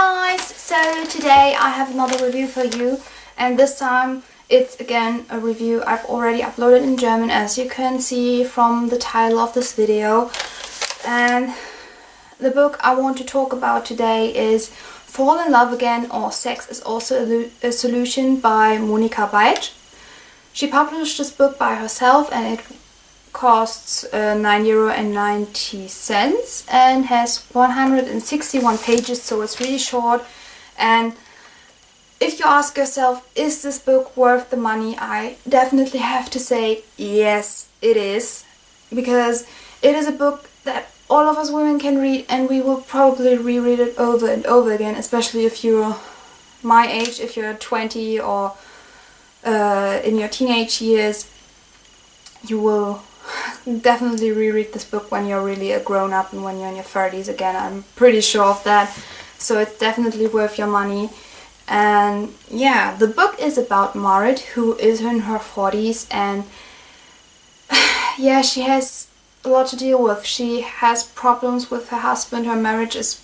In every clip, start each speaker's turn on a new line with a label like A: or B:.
A: guys! So today I have another review for you, and this time it's again a review I've already uploaded in German, as you can see from the title of this video. And the book I want to talk about today is Fall in Love Again, or Sex is Also a Solution by Monika Beitsch. She published this book by herself and it costs €9.90 and has 161 pages, so it's really short. And if you ask yourself, is this book worth the money, I definitely have to say yes, it is, because it is a book that all of us women can read, and we will probably reread it over and over again, especially if you're my age, if you're 20 or in your teenage years. You will definitely reread this book when you're really a grown-up and when you're in your 30s again. I'm pretty sure of that. So it's definitely worth your money. And yeah, the book is about Marit, who is in her 40s, and yeah, she has a lot to deal with. She has problems with her husband. Her marriage is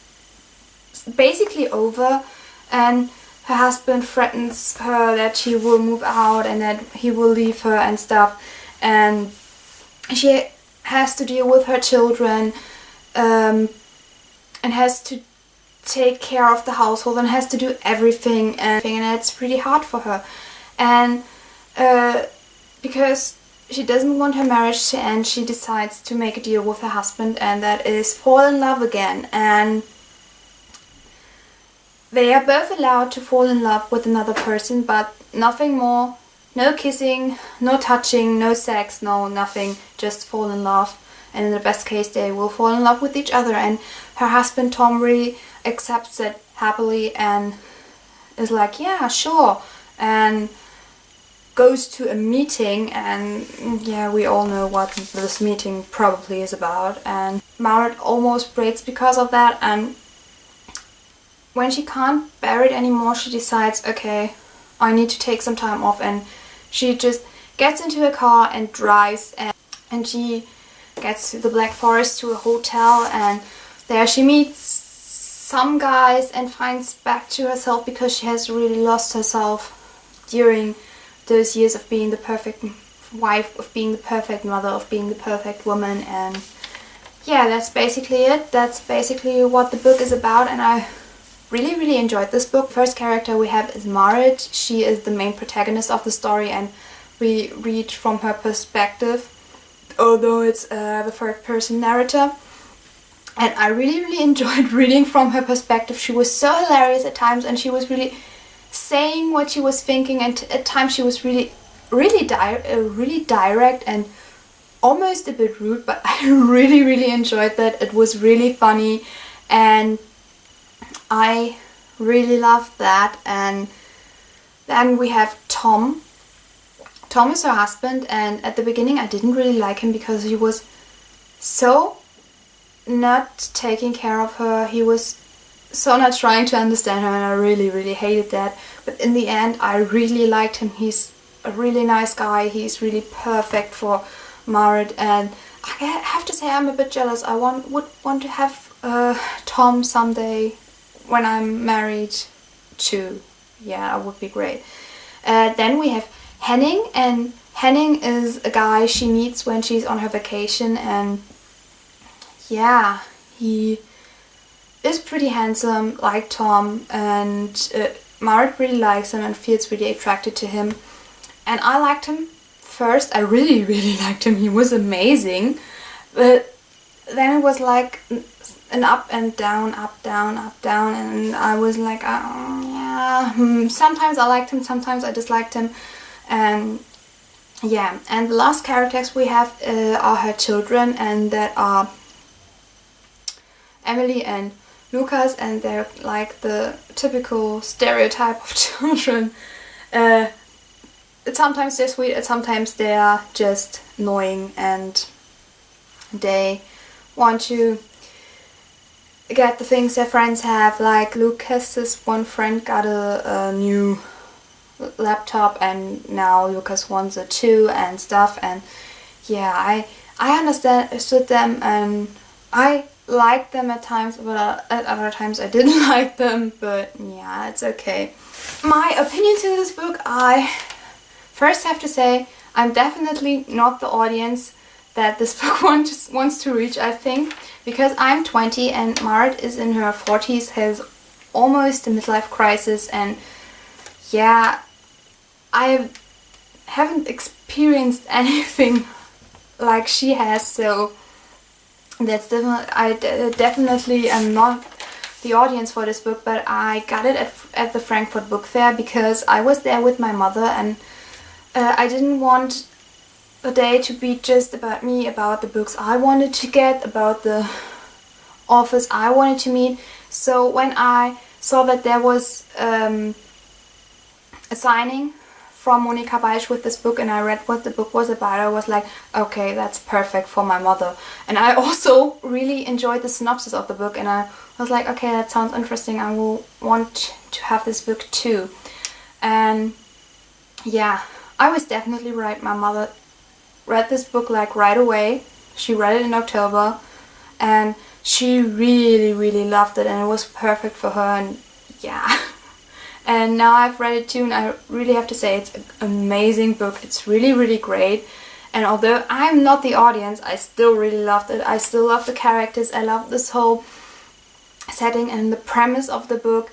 A: basically over, and her husband threatens her that he will move out and that he will leave her and stuff. And she has to deal with her children and has to take care of the household and has to do everything, and it's really hard for her. And because she doesn't want her marriage to end, she decides to make a deal with her husband, and that is fall in love again. And they are both allowed to fall in love with another person, but nothing more. No kissing, no touching, no sex, no nothing, just fall in love. And in the best case they will fall in love with each other. And her husband Tom really accepts it happily and is like, yeah, sure. And goes to a meeting, and yeah, we all know what this meeting probably is about. And Marit almost breaks because of that, and when she can't bear it anymore, she decides, okay, I need to take some time off, and she just gets into a car and drives, and she gets to the Black Forest, to a hotel, and there she meets some guys and finds back to herself, because she has really lost herself during those years of being the perfect wife, of being the perfect mother, of being the perfect woman. And yeah, that's basically it. That's basically what the book is about, and I really enjoyed this book. First character we have is Marit. She is the main protagonist of the story, and we read from her perspective, although it's the third person narrator. And I really enjoyed reading from her perspective. She was so hilarious at times, and she was really saying what she was thinking, and at times she was really direct and almost a bit rude, but I really enjoyed that. It was really funny, and I really loved that. And then we have Tom. Tom is her husband, and at the beginning I didn't really like him because he was so not taking care of her. He was so not trying to understand her, and I really hated that. But in the end I really liked him. He's a really nice guy. He's really perfect for Marit, and I have to say I'm a bit jealous. I would want to have Tom someday when I'm married too. Yeah, that would be great. Then we have Henning, and Henning is a guy she meets when she's on her vacation, and yeah, he is pretty handsome like Tom, and Marit really likes him and feels really attracted to him. And I liked him first. I really liked him. He was amazing. But then it was like an up and down, up, down, and I was like, yeah, sometimes I liked him, sometimes I disliked him. And yeah, and the last characters we have are her children, and that are Emily and Lucas, and they're like the typical stereotype of children. Sometimes they're sweet, and sometimes they are just annoying, and they want to get the things their friends have. Like Lucas's one friend got a new laptop, and now Lucas wants it too and stuff. And yeah, I understood them, and I liked them at times, but at other times I didn't like them, but yeah, it's okay. My opinion to this book, I first have to say I'm definitely not the audience that this book wants to reach, I think, because I'm 20 and Marit is in her 40s, has almost a midlife crisis, and yeah, I haven't experienced anything like she has, so that's definitely am not the audience for this book. But I got it at the Frankfurt Book Fair because I was there with my mother, and I didn't want the day to be just about me, about the books I wanted to get, about the authors I wanted to meet. So when I saw that there was a signing from Monika Beisch with this book, and I read what the book was about, I was like, okay, that's perfect for my mother. And I also really enjoyed the synopsis of the book, and I was like, okay, that sounds interesting, I will want to have this book too. And yeah, I was definitely right. My mother read this book like right away. She read it in October, and she really loved it, and it was perfect for her, and yeah. And now I've read it too, and I really have to say it's an amazing book. It's really great, and although I'm not the audience, I still really loved it. I still love the characters, I love this whole setting and the premise of the book,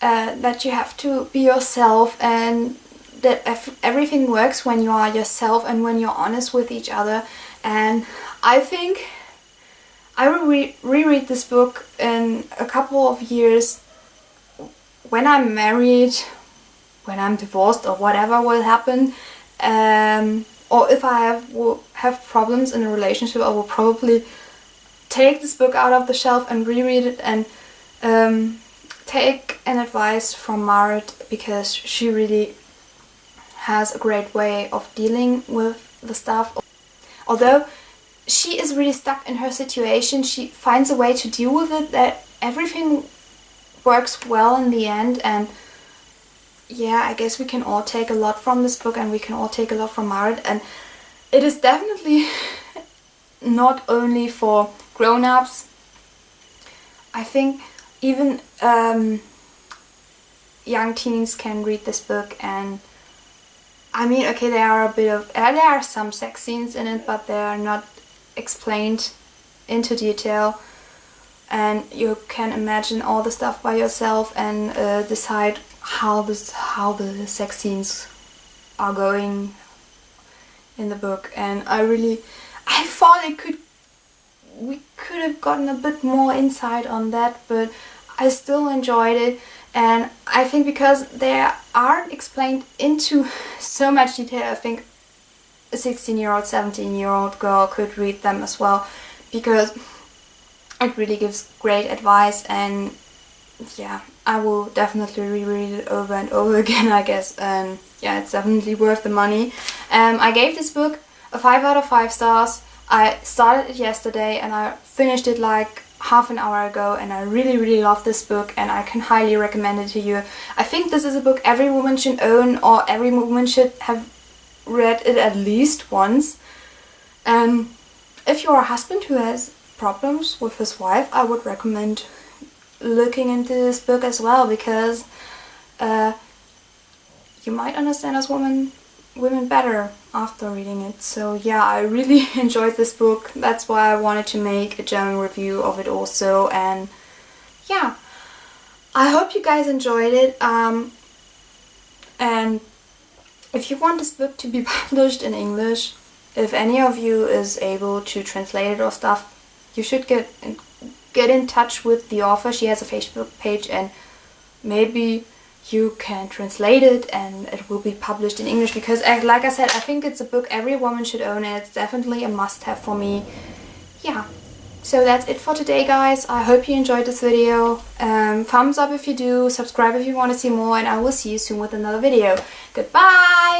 A: that you have to be yourself, and that everything works when you are yourself and when you're honest with each other. And I think I will reread this book in a couple of years when I'm married, when I'm divorced, or whatever will happen, or if I will have problems in a relationship, I will probably take this book out of the shelf and reread it, and take an advice from Marit, because she really has a great way of dealing with the stuff. Although she is really stuck in her situation, she finds a way to deal with it, that everything works well in the end. And yeah, I guess we can all take a lot from this book, and we can all take a lot from Marit, and it is definitely not only for grown-ups. I think even young teens can read this book, and I mean, okay, there are some sex scenes in it, but they are not explained into detail, and you can imagine all the stuff by yourself and decide how the sex scenes are going in the book. And I thought we could have gotten a bit more insight on that, but I still enjoyed it. And I think because they aren't explained into so much detail, I think a 16-year-old, 17-year-old girl could read them as well, because it really gives great advice. And yeah, I will definitely reread it over and over again, I guess. And yeah, it's definitely worth the money. I gave this book a 5 out of 5 stars. I started it yesterday and I finished it like half an hour ago, and I really love this book, and I can highly recommend it to you. I think this is a book every woman should own, or every woman should have read it at least once. And if you're a husband who has problems with his wife, I would recommend looking into this book as well, because you might understand us women better after reading it. So yeah, I really enjoyed this book. That's why I wanted to make a German review of it also. And yeah, I hope you guys enjoyed it. And if you want this book to be published in English, if any of you is able to translate it or stuff, you should get in touch with the author. She has a Facebook page, and maybe you can translate it and it will be published in English, because like I said, I think it's a book every woman should own, and it's definitely a must-have for me. Yeah, so that's it for today, guys. I hope you enjoyed this video. Thumbs up if you do, subscribe if you want to see more, and I will see you soon with another video. Goodbye!